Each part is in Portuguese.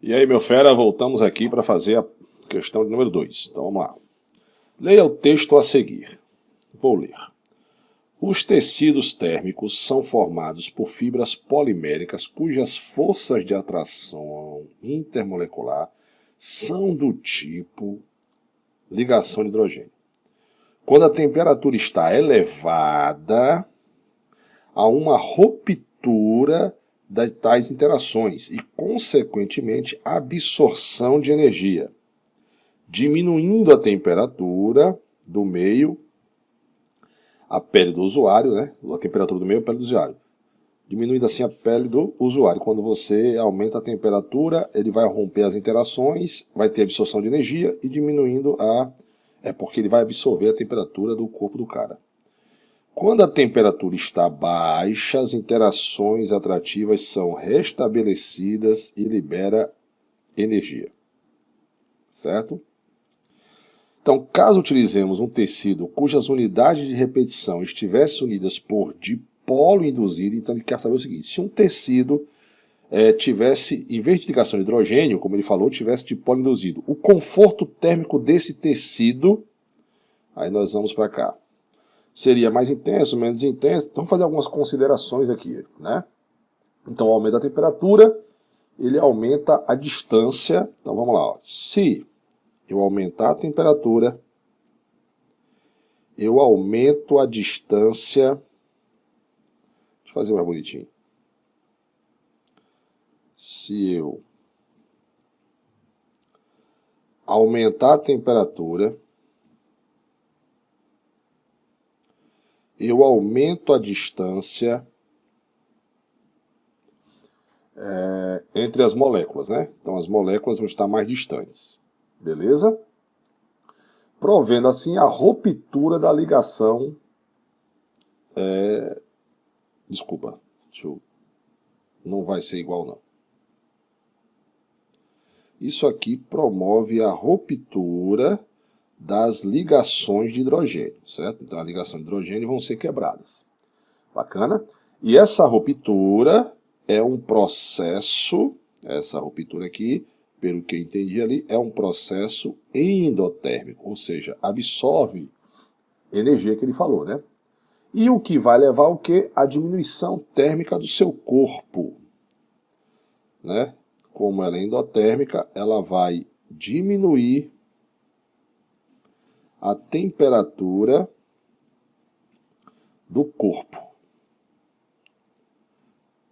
E aí, meu fera, voltamos aqui para fazer a questão de número 2. Então vamos lá. Leia o texto a seguir. Vou ler. Os tecidos térmicos são formados por fibras poliméricas cujas forças de atração intermolecular são do tipo ligação de hidrogênio. Quando a temperatura está elevada, há uma ruptura de tais interações e, consequentemente, absorção de energia, diminuindo a temperatura do meio, a pele do usuário, né? A temperatura do meio, a pele do usuário. Diminuindo assim a pele do usuário. Quando você aumenta a temperatura, ele vai romper as interações, vai ter absorção de energia e diminuindo a... porque ele vai absorver a temperatura do corpo do cara. Quando a temperatura está baixa, as interações atrativas são restabelecidas e libera energia. Certo? Então, caso utilizemos um tecido cujas unidades de repetição estivessem unidas por dipolo induzido, então ele quer saber o seguinte: se um tecido tivesse, em vez de ligação de hidrogênio, como ele falou, tivesse dipolo induzido, o conforto térmico desse tecido, aí nós vamos para cá. Seria mais intenso, menos intenso? Então vamos fazer algumas considerações aqui, né? Então, o aumento da temperatura, ele aumenta a distância. Então vamos lá, ó. Se eu aumentar a temperatura, eu aumento a distância. Deixa eu fazer mais bonitinho. Se eu aumentar a temperatura, eu aumento a distância entre as moléculas, né? Então as moléculas vão estar mais distantes. Beleza? Provendo assim a ruptura da ligação. Desculpa, não vai ser igual não. Isso aqui promove a ruptura das ligações de hidrogênio, certo? Então a ligação de hidrogênio vão ser quebradas. Bacana? E essa ruptura é um processo, essa ruptura aqui, pelo que eu entendi ali, é um processo endotérmico, ou seja, absorve energia que ele falou, né? E o que vai levar ao quê? A diminuição térmica do seu corpo, né? Como ela é endotérmica, ela vai diminuir a temperatura do corpo.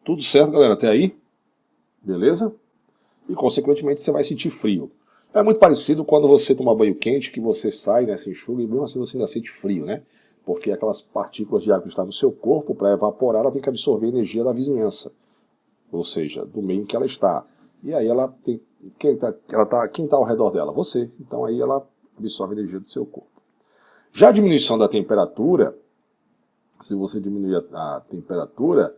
Tudo certo, galera? Até aí? Beleza? E, consequentemente, você vai sentir frio. É muito parecido quando você toma banho quente, que você sai, né, se enxuga, e mesmo assim você ainda sente frio, né? Porque aquelas partículas de água que estão no seu corpo, para evaporar, ela tem que absorver energia da vizinhança. Ou seja, do meio em que ela está. E aí ela tem... Quem está ao redor dela? Você. Então aí ela absorve energia do seu corpo. Já a diminuição da temperatura, se você diminuir a temperatura,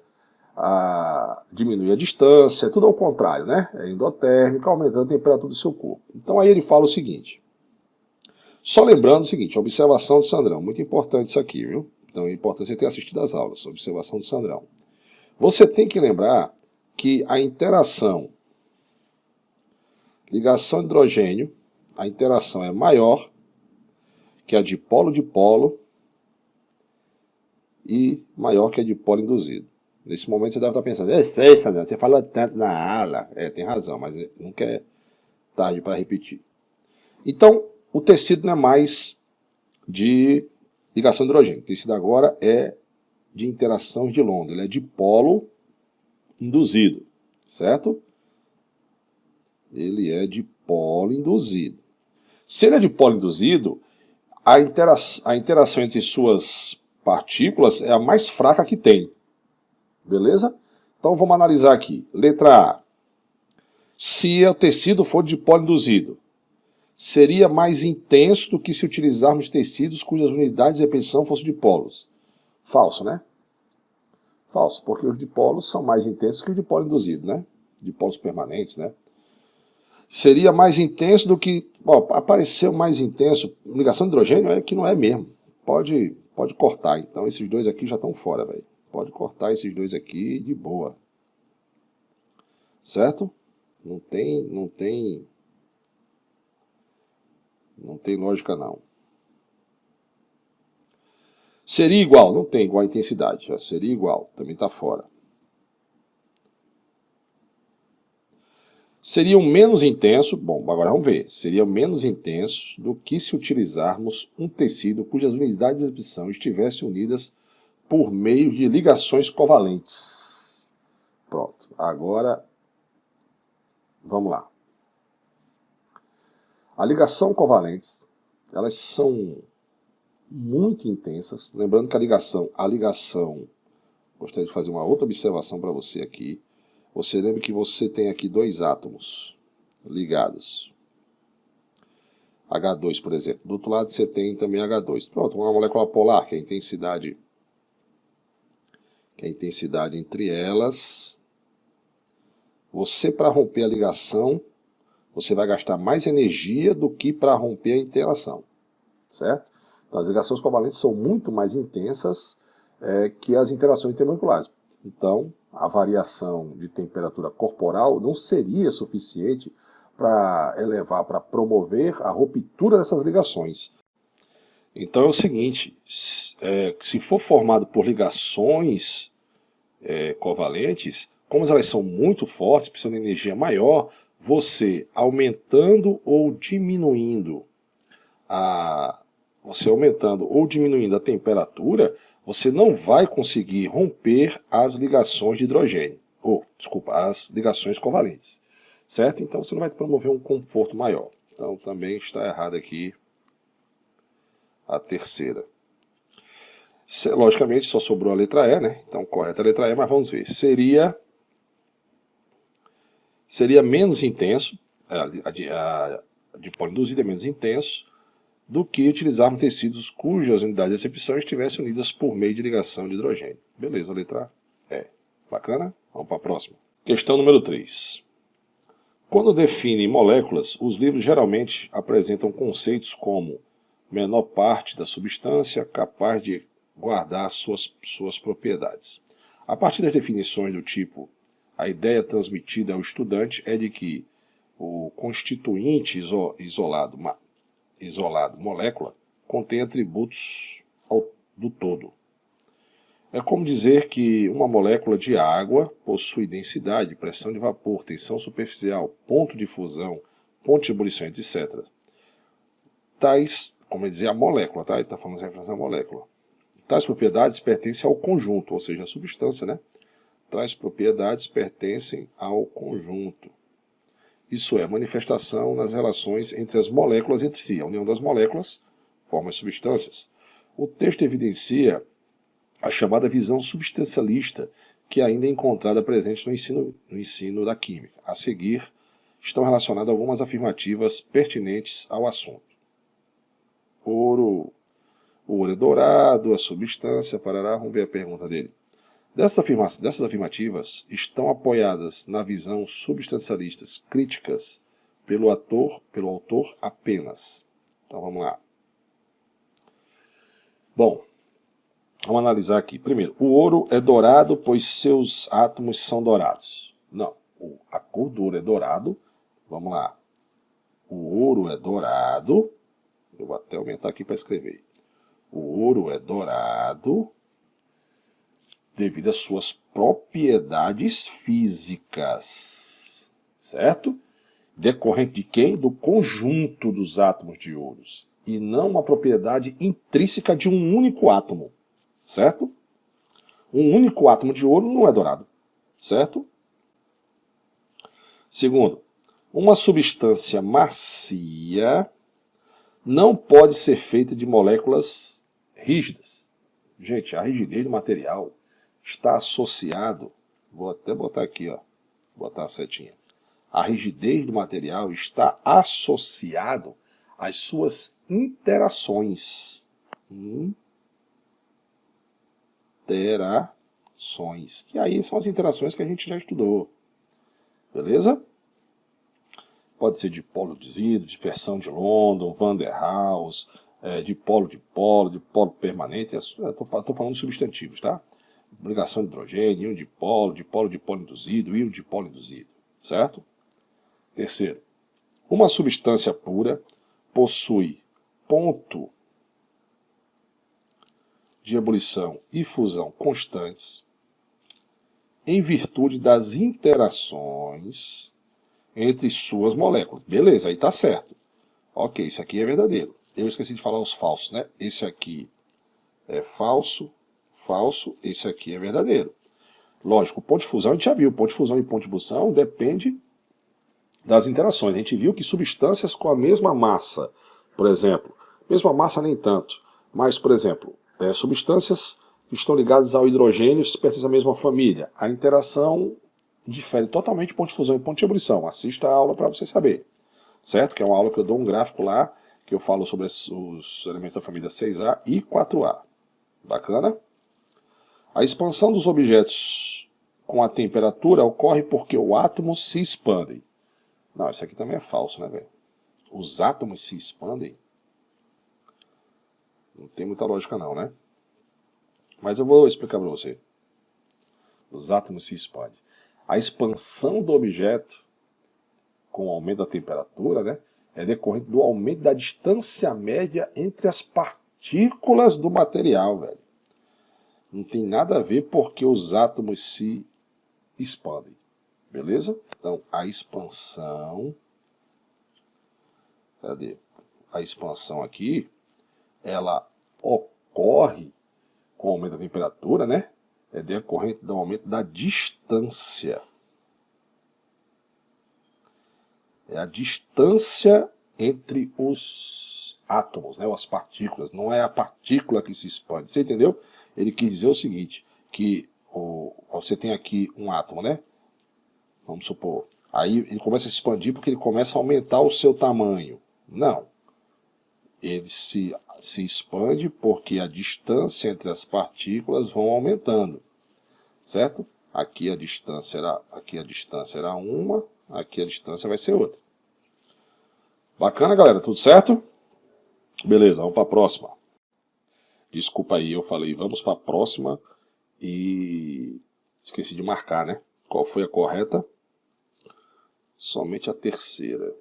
diminui a distância, tudo ao contrário, né? É endotérmica, aumentando a temperatura do seu corpo. Então aí ele fala o seguinte, só lembrando o seguinte, observação de Sandrão, muito importante isso aqui, viu? Então é importante você ter assistido às aulas, observação de Sandrão. Você tem que lembrar que a interação, ligação de hidrogênio, a interação é maior que a dipolo-dipolo e maior que a dipolo induzido. Nesse momento você deve estar pensando, eu sei, Sandra, você falou tanto na aula. Tem razão, mas nunca é tarde para repetir. Então, o tecido não é mais de ligação de hidrogênio. O tecido agora é de interação de Londres. Ele é dipolo induzido, certo? Ele é dipolo induzido. Se ele é dipolo induzido, a interação entre suas partículas é a mais fraca que tem. Beleza? Então vamos analisar aqui. Letra A. Se o tecido for de dipolo induzido, seria mais intenso do que se utilizarmos tecidos cujas unidades de repetição fossem dipolos. Falso, né? Falso, porque os dipolos são mais intensos que o dipolo induzido, né? Dipolos permanentes, né? Seria mais intenso do que... Bom, apareceu mais intenso. Ligação de hidrogênio é que não é mesmo. Pode cortar. Então esses dois aqui já estão fora, velho. Pode cortar esses dois aqui de boa. Certo? Não tem lógica não. Seria igual, não tem igual a intensidade, já seria igual, também está fora. Seriam menos intensos, bom, agora vamos ver, seriam menos intensos do que se utilizarmos um tecido cujas unidades de exibição estivessem unidas por meio de ligações covalentes. Pronto, agora vamos lá. A ligação covalentes, elas são muito intensas, lembrando que a ligação, gostaria de fazer uma outra observação para você aqui. Você lembra que você tem aqui dois átomos ligados. H2, por exemplo. Do outro lado você tem também H2. Pronto, uma molécula polar, que é a intensidade entre elas. Você, para romper a ligação, você vai gastar mais energia do que para romper a interação. Certo? Então, as ligações covalentes são muito mais intensas que as interações intermoleculares. Então, a variação de temperatura corporal não seria suficiente para promover a ruptura dessas ligações. Então é o seguinte, se for formado por ligações covalentes, como elas são muito fortes, precisam de energia maior, você aumentando ou diminuindo a temperatura, você não vai conseguir romper as ligações de hidrogênio, as ligações covalentes, certo? Então você não vai promover um conforto maior. Então também está errado aqui a terceira. Logicamente só sobrou a letra E, né? Então correta a letra E, mas vamos ver. Seria menos intenso, a dipolo induzido é menos intenso, do que utilizarmos tecidos cujas unidades de recepção estivessem unidas por meio de ligação de hidrogênio. Beleza, letra E. Bacana? Vamos para a próxima. Questão número 3. Quando definem moléculas, os livros geralmente apresentam conceitos como menor parte da substância capaz de guardar suas propriedades. A partir das definições do tipo, a ideia transmitida ao estudante é de que o constituinte isolado, molécula, contém atributos do todo. É como dizer que uma molécula de água possui densidade, pressão de vapor, tensão superficial, ponto de fusão, ponto de ebulição, etc. Tais, como dizer, a molécula, tá? Ele está falando de referência à molécula. Tais propriedades pertencem ao conjunto, ou seja, a substância, né? Tais propriedades pertencem ao conjunto. Isso é, manifestação nas relações entre as moléculas entre si. A união das moléculas forma as substâncias. O texto evidencia a chamada visão substancialista, que ainda é encontrada presente no ensino da química. A seguir, estão relacionadas algumas afirmativas pertinentes ao assunto. O ouro é dourado, a substância, parará, vamos ver a pergunta dele. Dessas afirmativas estão apoiadas na visão substancialistas críticas pelo autor apenas. Então vamos lá. Bom, vamos analisar aqui. Primeiro, o ouro é dourado pois seus átomos são dourados. Não, a cor do ouro é dourado. Vamos lá. O ouro é dourado. Eu vou até aumentar aqui para escrever. O ouro é dourado devido às suas propriedades físicas, certo? Decorrente de quem? Do conjunto dos átomos de ouros, e não uma propriedade intrínseca de um único átomo, certo? Um único átomo de ouro não é dourado, certo? Segundo, uma substância macia não pode ser feita de moléculas rígidas. Gente, a rigidez do material está associado, vou até botar aqui, ó, botar a setinha. A rigidez do material está associado às suas interações. Que aí são as interações que a gente já estudou. Beleza? Pode ser dipolo induzido, dispersão de London, Van der Waals, dipolo permanente. Estou falando de substantivos, tá? Ligação de hidrogênio, íon dipolo induzido, íon dipolo induzido, certo? Terceiro, uma substância pura possui ponto de ebulição e fusão constantes em virtude das interações entre suas moléculas. Beleza, aí está certo. Ok, isso aqui é verdadeiro. Eu esqueci de falar os falsos, né? Esse aqui é falso, falso, esse aqui é verdadeiro. Lógico, o ponto de fusão a gente já viu. O ponto de fusão e ponto de ebulição depende das interações. A gente viu que substâncias com a mesma massa, por exemplo, mesma massa nem tanto, mas, por exemplo, substâncias que estão ligadas ao hidrogênio pertencem à mesma família. A interação difere totalmente ponto de fusão e ponto de ebulição. Assista a aula para você saber, certo? Que é uma aula que eu dou um gráfico lá, que eu falo sobre os elementos da família 6A e 4A. Bacana? A expansão dos objetos com a temperatura ocorre porque os átomos se expandem. Não, isso aqui também é falso, né, velho? Os átomos se expandem? Não tem muita lógica não, né? Mas eu vou explicar para você. Os átomos se expandem. A expansão do objeto com o aumento da temperatura, né, é decorrente do aumento da distância média entre as partículas do material, velho. Não tem nada a ver porque os átomos se expandem. Beleza? Então, a expansão... Cadê? A expansão aqui, ela ocorre com o aumento da temperatura, né? É decorrente do aumento da distância. É a distância entre os átomos, né? Ou as partículas. Não é a partícula que se expande. Você entendeu? Ele quis dizer o seguinte, que você tem aqui um átomo, né? Vamos supor. Aí ele começa a se expandir porque ele começa a aumentar o seu tamanho. Não. Ele se expande porque a distância entre as partículas vão aumentando. Certo? Aqui a distância era uma, aqui a distância vai ser outra. Bacana, galera? Tudo certo? Beleza, vamos para a próxima. Desculpa aí, eu falei vamos para a próxima e esqueci de marcar, né? Qual foi a correta? Somente a terceira.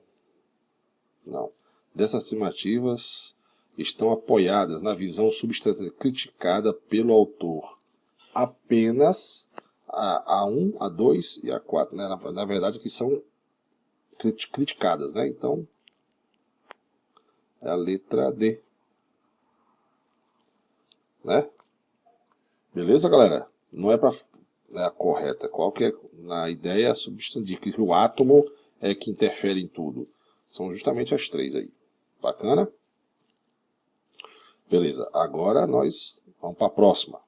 Não. Dessas estimativas estão apoiadas na visão substantiva criticada pelo autor. Apenas a 1, a 2 e a 4. Né? Na verdade, aqui são criticadas, né? Então, é a letra D. Né? Beleza, galera? Não é para a correta. Qual que é a ideia substantiva? Que o átomo é que interfere em tudo. São justamente as três aí. Bacana? Beleza. Agora nós vamos para a próxima.